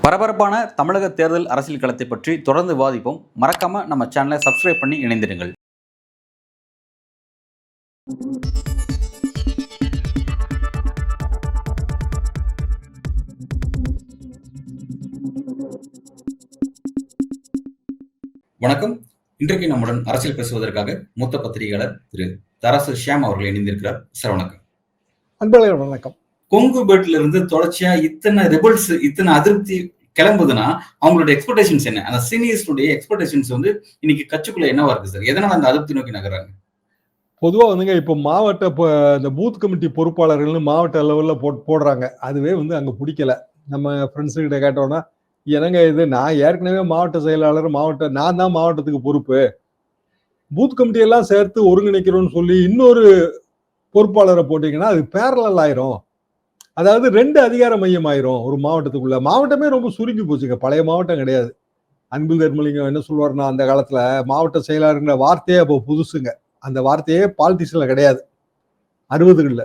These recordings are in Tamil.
பரபரப்பான தமிழக தேர்தல் அரசியல் களத்தை பற்றி தொடர்ந்து விவாதிப்போம். மறக்காம நம்ம சேனலை சப்ஸ்கிரைப் பண்ணி இணைந்திருங்கள். வணக்கம். இன்றைக்கு நம்முடன் அரசியல் பேசுவதற்காக மூத்த பத்திரிகையாளர் திரு தராசு ஷியாம் அவர்கள் இணைந்திருக்கிறார். சார் வணக்கம். அன்பழகர் வணக்கம். கொங்கு பெல்ட்ல இருந்து தொடர்ச்சியா இத்தனை ரிபல்ஸ், இத்தனை அதிருப்தி கிளம்புதுன்னா அவங்களோட எக்ஸ்பெக்டேஷன்ஸ் என்ன? அந்த சீனியர்ஸுடைய எக்ஸ்பெக்டேஷன்ஸ் இன்னைக்கு கட்சிக்குள்ள என்னவா இருக்கு சார்? எதனால அந்த அதிருப்தி நோக்கி நகர்றாங்க? பொதுவா இப்போ மாவட்ட இந்த பூத் கமிட்டி பொறுப்பாளர்கள்னு மாவட்ட லெவல்ல போடுறாங்க. அதுவே அங்க பிடிக்கல. நம்ம ஃப்ரெண்ட்ஸு கிட்ட கேட்டோம்னா, என்னங்க இது, நான் ஏற்கனவே மாவட்ட செயலாளர், நான் தான் மாவட்டத்துக்கு பொறுப்பு, பூத் கமிட்டி எல்லாம் சேர்த்து ஒருங்கிணைக்கிறோம்னு சொல்லி இன்னொரு பொறுப்பாளரை போட்டீங்கன்னா அது பேரலல் ஆயிரும். அதாவது 2 அதிகார மையம் ஆயிரும் ஒரு மாவட்டத்துக்குள்ள. மாவட்டமே ரொம்ப சுருங்கி போச்சுங்க. பழைய மாவட்டம் கிடையாது. அன்பில் தர்மலிங்கம் என்ன சொல்லுவாருன்னா, அந்த காலத்துல மாவட்ட செயலாளருங்கிற வார்த்தையே அப்போ புதுசுங்க. அந்த வார்த்தையே பாலிடிக்ஸ்ல கிடையாது 60களில்.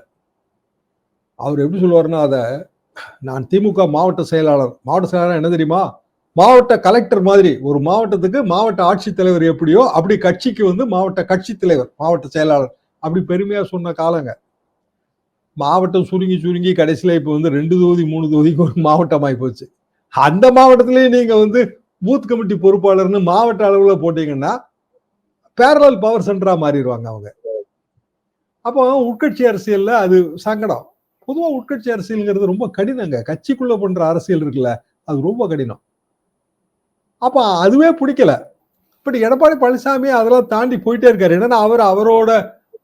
அவர் எப்படி சொல்லுவாருன்னா, அதை நான் திமுக மாவட்ட செயலாளர் என்ன தெரியுமா, மாவட்ட கலெக்டர் மாதிரி. ஒரு மாவட்டத்துக்கு மாவட்ட ஆட்சித்தலைவர் எப்படியோ அப்படி கட்சிக்கு மாவட்ட கட்சி தலைவர், மாவட்ட செயலாளர், அப்படி பெருமையா சொன்ன காலங்க. மாவட்டம் சுருங்கி கடைசியில இப்ப 2 தொகுதி 3 தொகுதிக்கு ஒரு மாவட்டம் ஆகி போச்சு. அந்த மாவட்டத்திலேயே நீங்க பூத் கமிட்டி பொறுப்பாளர்னு மாவட்ட அளவுல போட்டீங்கன்னா பேரலல் பவர் சென்டரா மாறிடுவாங்க அவங்க. அப்போ உட்கட்சி அரசியல்ல அது சங்கடம். பொதுவா உட்கட்சி அரசியல்ங்கிறது ரொம்ப கடினங்க. கட்சிக்குள்ள பண்ற அரசியல் இருக்குல்ல, அது ரொம்ப கடினம். அப்ப அதுவே பிடிக்கல. இப்படி எடப்பாடி பழனிசாமி அதெல்லாம் தாண்டி போயிட்டே இருக்காரு. என்னன்னா அவரோட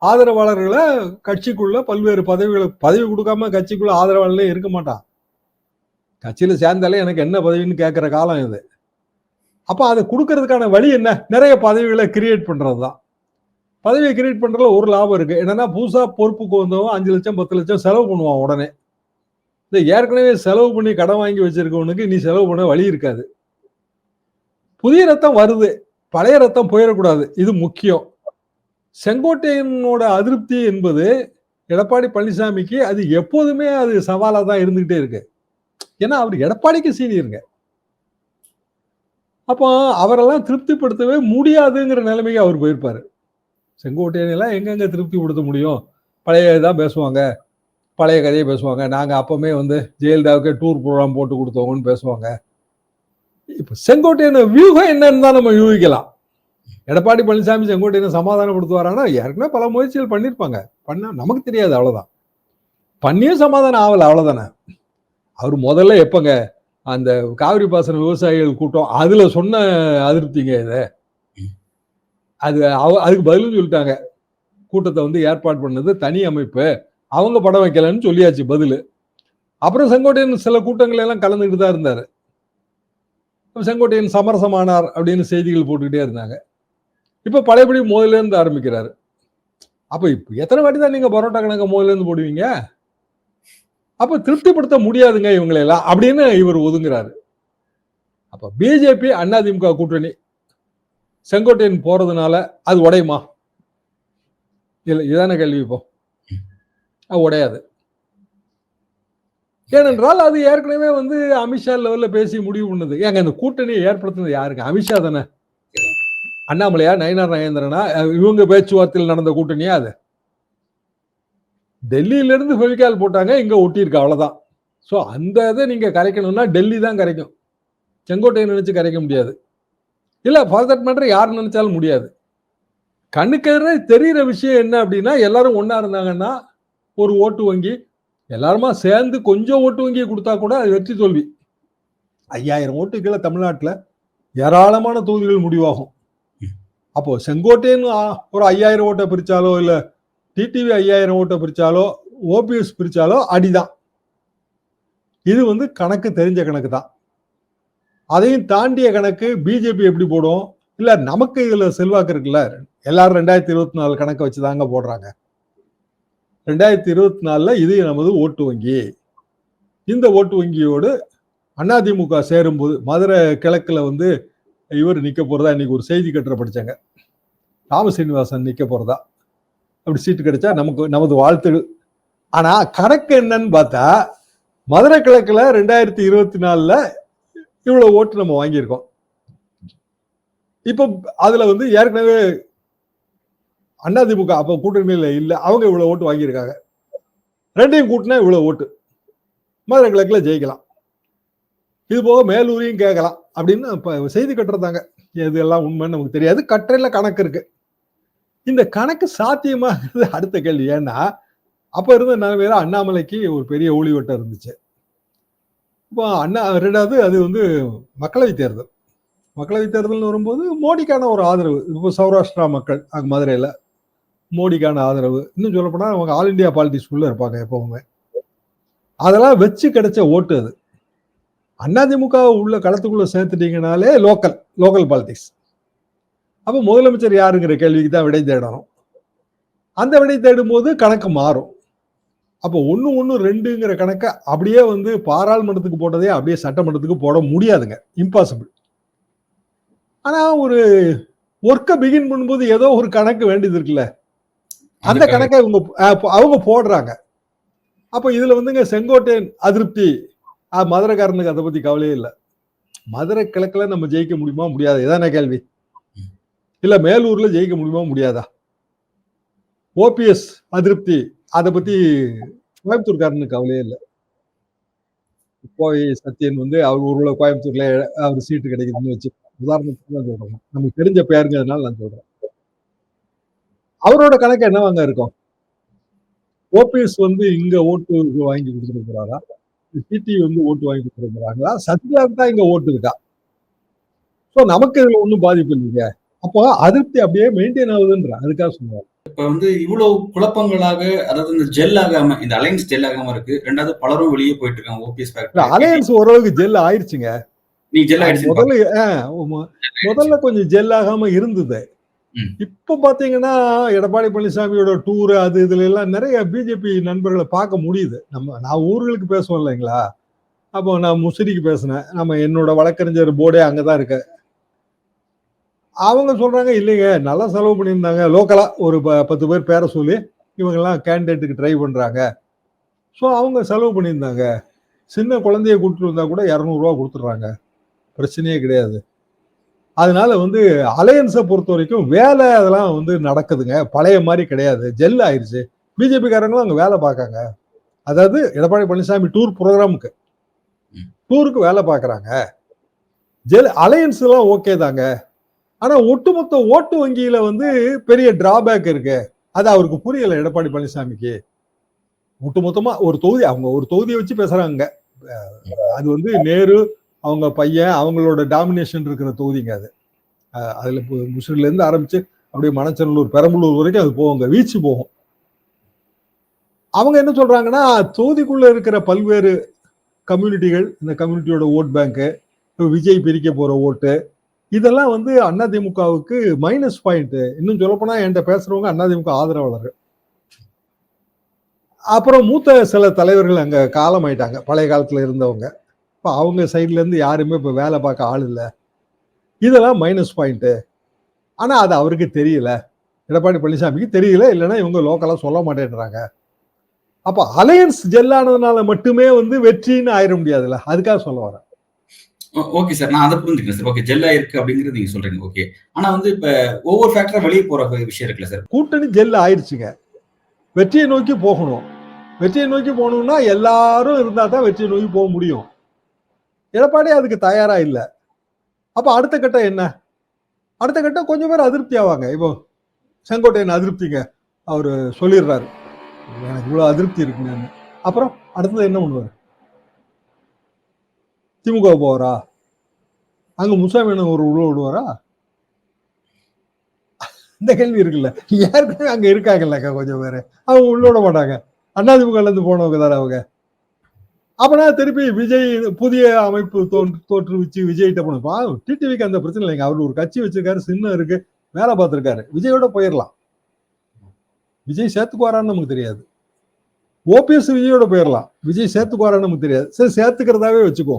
ஆதரவாளர்களை கட்சிக்குள்ள பல்வேறு பதவி கொடுக்காம கட்சிக்குள்ள ஆதரவாளர்களே இருக்க மாட்டான். கட்சியில சேர்ந்தாலே எனக்கு என்ன பதவின்னு கேட்கிற காலம் இது. அப்ப அதை கொடுக்கறதுக்கான வழி என்ன? நிறைய பதவிகளை கிரியேட் பண்றதுதான். பதவியை கிரியேட் பண்றதுல ஒரு லாபம் இருக்கு. என்னன்னா, புதுசா பொறுப்புக்கு வந்தவன் 5 லட்சம் 10 லட்சம் செலவு பண்ணுவான் உடனே. இந்த ஏற்கனவே செலவு பண்ணி கடன் வாங்கி வச்சிருக்கவனுக்கு நீ செலவு பண்ண வழி இருக்காது. புதிய ரத்தம் வருது, பழைய ரத்தம் போயிடக்கூடாது, இது முக்கியம். செங்கோட்டையனோட அதிருப்தி என்பது எடப்பாடி பழனிசாமிக்கு அது எப்போதுமே அது சவாலா தான் இருந்துகிட்டே இருக்கு. ஏன்னா அவர் எடப்பாடிக்கு சீனியருங்க. அப்போ அவரெல்லாம் திருப்திப்படுத்தவே முடியாதுங்கிற நிலைமைக்கு அவர் போயிருப்பாரு. செங்கோட்டையனெல்லாம் எங்கெங்க திருப்திப்படுத்த முடியும்? பழையதான் பேசுவாங்க, பழைய கதையை பேசுவாங்க. நாங்க அப்பவுமே ஜெயலலிதாவுக்கே டூர் ப்ரோக்ராம் போட்டு கொடுத்தவங்கன்னு பேசுவாங்க. இப்ப செங்கோட்டையன வியூகம் என்னன்னு தான் நம்ம யூகிக்கலாம். எடப்பாடி பழனிசாமி செங்கோட்டையனை சமாதானப்படுத்துவாரானா, ஏற்கனவே பல முயற்சிகள் பண்ணிருப்பாங்க. பண்ண நமக்கு தெரியாது, அவ்வளவுதான். பண்ணியும் சமாதானம் ஆகல, அவ்வளவுதானே. அவர் முதல்ல எப்பங்க அந்த காவிரி பாசன விவசாயிகள் கூட்டம் அதுல சொன்ன அதிருப்திங்க இது. அதுக்கு பதிலும் சொல்லிட்டாங்க. கூட்டத்தை ஏற்பாடு பண்ணது தனி அமைப்பு, அவங்க படம் வைக்கலன்னு சொல்லியாச்சு பதில். அப்புறம் செங்கோட்டையன் சில கூட்டங்கள் எல்லாம் கலந்துக்கிட்டு தான் இருந்தாரு. செங்கோட்டையன் சமரசமானார் அப்படின்னு செய்திகள் போட்டுக்கிட்டே இருந்தாங்க. இப்ப பழையபடி முதல்ல இருந்து ஆரம்பிக்கிறாரு. அப்ப இப்ப எத்தனை வாட்டி தான் நீங்க பரோட்டா கணக்க முதல்ல இருந்து போடுவீங்க? அப்ப திருப்திப்படுத்த முடியாதுங்க இவங்களை எல்லாம் அப்படின்னு இவர் ஒதுங்குறாரு. அப்ப பிஜேபி அதிமுக கூட்டணி செங்கோட்டையன் போறதுனால அது உடையுமா? இல்ல, இதான கேள்வி. இப்போ உடையாது. ஏனென்றால் அது ஏற்கனவே அமித்ஷா லெவல்ல பேசி முடிவு பண்ணது. ஏங்க இந்த கூட்டணியை ஏற்படுத்தினது யாருங்க? அமித்ஷா தானே. அண்ணாமலையா, நயினார் நாகேந்திரனா, இவங்க பேச்சுவார்த்தையில் நடந்த கூட்டணியா அது? டெல்லியில இருந்து ஃபெவிகால் போட்டாங்க, இங்க ஒட்டி இருக்கு, அவ்வளவுதான். சோ அந்த இதை நீங்க கரைக்கணும்னா டெல்லி தான் கரைக்கும். செங்கோட்டையை நினைச்சு கரைக்க முடியாது. இல்ல ஃபார் தட் மேட்டர் யார் நினைச்சாலும் முடியாது. கண்ணுக்கு தெரிகிற விஷயம் என்ன அப்படின்னா, எல்லாரும் ஒன்னா இருந்தாங்கன்னா ஒரு ஓட்டு வங்கி எல்லாருமா சேர்ந்து கொஞ்சம் ஓட்டு வங்கியை கொடுத்தா கூட அது வெற்றி தோல்வி. 5000 ஓட்டுகளை தமிழ்நாட்டில் ஏராளமான தொகுதிகள் முடிவாகும். அப்போ செங்கோட்டையன் ஒரு 5000 ஓட்டை பிரிச்சாலோ, இல்ல டிடிவி 5000 ஓட்டை பிரிச்சாலோ, ஓபிஎஸ் பிரிச்சாலோ அடிதான். இது கணக்கு தெரிஞ்ச கணக்கு தான். அதையும் தாண்டிய கணக்கு பிஜேபி எப்படி போடும்? இல்ல நமக்கு இதுல செல்வாக்கு இருக்குல்ல, எல்லாரும் 2024 கணக்கை வச்சுதாங்க போடுறாங்க. 2024 இது நமது ஓட்டு வங்கி. இந்த ஓட்டு வங்கியோடு அதிமுக சேரும்போது மதுரை கிழக்குல இவர் நிக்க போறதா இன்னைக்கு ஒரு செய்தி கட்டுரை படிச்சாங்க. ராமசீனிவாசன் நிக்க போறதா. அப்படி சீட்டு கிடைச்சா நமது வாழ்த்துகள். ஆனா கணக்கு என்னன்னு பார்த்தா, மதுரை கிழக்குல 2024 இவ்வளவு ஓட்டு நம்ம வாங்கியிருக்கோம். இப்ப அதுல வந்து ஏற்கனவே அதிமுக அப்ப கூட்டணியில இல்ல, அவங்க இவ்வளவு ஓட்டு வாங்கியிருக்காங்க. ரெண்டையும் கூட்டினா இவ்வளவு ஓட்டு மதுரை கிழக்குல ஜெயிக்கலாம். இது போக மேலூரையும் கேட்கலாம் அப்படின்னு இப்ப செய்தி கட்டுறதாங்க. எது எல்லாம் உண்மைன்னு நமக்கு தெரியாது. கட்டுரையில கணக்கு இருக்கு. இந்த கணக்கு சாத்தியமாகிறது அடுத்த கேள்வி. ஏன்னா அப்ப இருந்த நிலைமையில அண்ணாமலைக்கு ஒரு பெரிய ஒளிவட்டம் இருந்துச்சு. இப்போ ரெண்டாவது அது வந்து மக்களவை தேர்தல். மக்களவை தேர்தல்னு வரும்போது மோடிக்கான ஒரு ஆதரவு. இப்போ சௌராஷ்டிரா மக்கள் அங்க மதுரையில மோடிக்கான ஆதரவு. இன்னும் சொல்லப்போனா அவங்க ஆல் இண்டியா பாலிடிக்ஸ்குள்ள இருப்பாங்க எப்பவுமே. அதெல்லாம் வச்சு கிடைச்ச ஓட்டு அது. அதிமுக உள்ள களத்துக்குள்ள சேர்த்துட்டீங்கனாலே லோக்கல் பாலிடிக்ஸ். அப்ப முதலமைச்சர் யாருங்கிற கேள்விக்கு தான் விடை தேடணும். அந்த விடை தேடும் போது கணக்கு மாறும். அப்போ 1-1-2ங்கிற கணக்கை அப்படியே வந்து பாராளுமன்றத்துக்கு போட்டதே அப்படியே சட்டமன்றத்துக்கு போட முடியாதுங்க. இம்பாசிபிள். ஆனா ஒரு ஒர்க்கை பிகின் பண்ணும்போது ஏதோ ஒரு கணக்கு வேண்டியது இருக்குல்ல, அந்த கணக்கை அவங்க போடுறாங்க. அப்ப இதுல வந்துங்க செங்கோட்டையன் அதிருப்தி, மதுரைக்காரனுக்கு அதை பத்தி கவலையே இல்லை. மதுரை கிழக்குல நம்ம ஜெயிக்க முடியுமா முடியாது, இதான கேள்வி. இல்ல மேலூர்ல ஜெயிக்க முடியுமா முடியாதா? ஓபிஎஸ் அதிருப்தி, அதை பத்தி கோயம்புத்தூர்காரனுக்கு கவலையே இல்லை. கோவை சத்யன் வந்து அவர் ஊர்ல கோயம்புத்தூர்ல அவர் சீட்டு கிடைக்குதுன்னு வச்சு உதாரணத்துக்கு தான் சொல்றேன். நமக்கு தெரிஞ்ச பேருங்கிறதுனால நான் சொல்றேன். அவரோட கணக்கு என்னவாங்க இருக்கும்? ஓபிஎஸ் வந்து இங்க ஓட்டு வாங்கி கொடுத்துட்டு போறாரா, சிடி வந்து ஓட்டு வாங்கி கொடுத்துட்டு போறாங்களா, சத்யாவுக்கு தான் இங்க ஓட்டு இருக்கா? ஸோ நமக்கு இதுல ஒன்றும் பாதிப்பு இல்லைங்க. அப்போ அதிருப்தி அப்படியே மெயின்டைன் ஆகுதுன்ற அதுக்காக சொல்லுவாங்க. இப்ப வந்து இவ்வளவு குழப்பங்களாக, அதாவது இந்த ஜெல் ஆகாம, இந்த அலையன்ஸ் ஜெல் ஆகாம இருக்கு. ரெண்டாவது பலரும் வெளியே போயிட்டு இருக்காங்க. ஓபிஎஸ் அலையன்ஸ் ஓரளவுக்கு ஜெல் ஆயிடுச்சுங்க. நீ ஜெல் ஆயிடுச்சு. முதல்ல கொஞ்சம் ஜெல் ஆகாம இருந்தது. இப்ப பாத்தீங்கன்னா எடப்பாடி பழனிசாமியோட டூர் அது இதுல எல்லாம் நிறைய பிஜேபி நண்பர்களை பார்க்க முடியுது. நான் ஊர்களுக்கு பேசுவோம் இல்லைங்களா, அப்போ நான் முசிறிக்கு பேசினேன். நம்ம என்னோட வழக்கறிஞர் போர்டே அங்கதான் இருக்கு. அவங்க சொல்றாங்க இல்லைங்க நல்லா செலவு பண்ணியிருந்தாங்க, லோக்கலா ஒரு 10 பேர் பேரை சொல்லி இவங்கெல்லாம் கேண்டிடேட்டுக்கு ட்ரை பண்றாங்க. ஸோ அவங்க செலவு பண்ணியிருந்தாங்க. சின்ன குழந்தைய கூப்பிட்டு வந்தா கூட 200 கொடுத்துட்றாங்க, பிரச்சனையே கிடையாது. அதனால வந்து அலையன்ஸை பொறுத்த வரைக்கும் வேலை அதெல்லாம் வந்து நடக்குதுங்க, பழைய மாதிரி கிடையாது, ஜெல் ஆயிடுச்சு. பிஜேபி காரங்களும் அங்க வேலை பார்க்காங்க. அதாவது எடப்பாடி பழனிசாமி டூருக்கு வேலை பார்க்கறாங்க. ஜெல் அலையன்ஸ் எல்லாம் ஓகே தாங்க. ஆனா ஒட்டுமொத்த ஓட்டு வங்கியில வந்து பெரிய டிராபேக் இருக்கு. அது அவருக்கு புரியல எடப்பாடி பழனிசாமிக்கு. ஒட்டுமொத்தமா ஒரு தொகுதி, அவங்க ஒரு தொகுதியை வச்சு பேசுறாங்க. அது வந்து நேரு அவங்க பையன் அவங்களோட டாமினேஷன் இருக்கிற தொகுதிங்க அது. அதுல முசிறில இருந்து ஆரம்பிச்சு அப்படியே மணச்சநல்லூர் பெரம்பலூர் வரைக்கும் அது போவாங்க, வீச்சு போகும். அவங்க என்ன சொல்றாங்கன்னா தொகுதிக்குள்ள இருக்கிற பல்வேறு கம்யூனிட்டிகள், இந்த கம்யூனிட்டியோட ஓட் பேங்க், விஜய் பிரிக்க போற ஓட்டு, இதெல்லாம் வந்து அதிமுகவுக்கு மைனஸ் பாயிண்ட். இன்னும் சொல்லப்போனா என்கிட்ட பேசுறவங்க அதிமுக ஆதரவாளர்கள். அப்புறம் மூத்த சில தலைவர்கள் அங்க காலம் ஆயிட்டாங்க, பழைய காலத்துல இருந்தவங்க. இப்ப அவங்க சைட்ல இருந்து யாருமே இப்ப வேலை பார்க்க ஆள் இல்லை. இதெல்லாம் மைனஸ் பாயிண்ட். ஆனா அது அவருக்கு தெரியல, எடப்பாடி பழனிசாமிக்கு தெரியல. இல்லைன்னா இவங்க லோக்கலா சொல்ல மாட்டேன்றாங்க. அப்ப அலையன்ஸ் ஜெல்லானதுனால மட்டுமே வந்து வெற்றின்னு ஆயிட முடியாதுல்ல, அதுக்காக சொல்ல வரேன். ஓகே சார், நான் அதை புரிஞ்சுக்கிறேன் சார். ஓகே, ஜெல்லா இருக்கு அப்படிங்கிறது நீங்க சொல்றீங்க. ஓகே, ஆனா வந்து இப்ப ஒவ்வொரு ஃபேக்டரா வெளியே போற விஷயம் இருக்குல்ல சார். கூட்டணி ஜெல் ஆயிடுச்சுங்க, வெற்றியை நோக்கி போகணும். வெற்றியை நோக்கி போகணும்னா எல்லாரும் இருந்தா தான் வெற்றியை நோக்கி போக முடியும். எடப்பாடி அதுக்கு தயாரா இல்லை. அப்ப அடுத்த கட்டம் என்ன? அடுத்த கட்டம் கொஞ்சம் பேர் அதிருப்தி ஆவாங்க. இப்போ செங்கோட்டையன் அதிருப்திங்க, அவரு சொல்லிடுறாரு எனக்கு இவ்வளவு அதிருப்தி இருக்குன்னு. அப்புறம் அடுத்தது என்ன பண்ணுவாரு? திமுக போவாரா? அங்க முசாமி ஒரு உள்ள விடுவாரா? இந்த கேள்வி இருக்குல்ல. ஏற்கனவே அங்க இருக்காங்கல்லக்கா கொஞ்சம் பேரு, அவங்க உள்ள விட மாட்டாங்க. அதிமுகல இருந்து போனவங்க தானே அவங்க. அப்பனா திருப்பி விஜய் புதிய அமைப்பு தோற்றுவிச்சு விஜய்கிட்ட போனோம். டிடிவிக்கு அந்த பிரச்சனை இல்லைங்க. அவர் ஒரு கட்சி வச்சிருக்காரு, சின்னம் இருக்கு, வேலை பார்த்திருக்காரு. விஜயோட போயிடலாம். விஜய் சேர்த்துக்குவாரான்னு நமக்கு தெரியாது. ஓபிஎஸ் விஜயோட போயிடலாம், விஜய் சேர்த்துக்குவாரான்னு நமக்கு தெரியாது. சரி, சேர்த்துக்கிறதாவே வச்சுக்கோ.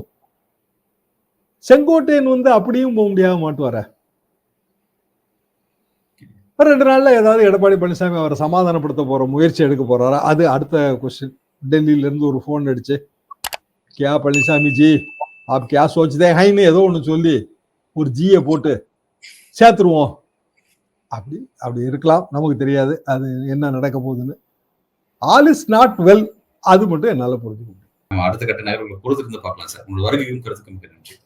செங்கோட்டையன் வந்து அப்படியும் போக முடியாம மாட்டுவார. 2 நாள்ல ஏதாவது எடப்பாடி பழனிசாமி அவரை சமாதானப்படுத்த போற முயற்சி எடுக்க போறாரா? அது அடுத்த கொஸ்டின். டெல்லியில இருந்து ஒரு போன் அடிச்சு, கியா பழனிசாமி ஜி ஆப் கே சோச்சுதே ஹைன்னு ஏதோ ஒன்று சொல்லி ஒரு ஜியை போட்டு சேர்த்துருவோம். அப்படி இருக்கலாம், நமக்கு தெரியாது அது என்ன நடக்க போகுதுன்னு. ஆல் இஸ் நாட் வெல், அது மட்டும் என்னால புரிஞ்சுக்க முடியும். நம்ம அடுத்த கட்ட நகர்வுகளை பொறுத்திருந்து பார்க்கலாம் சார். உங்களோட வருகைக்கும் கருத்துக்கும் மிக்க நன்றி.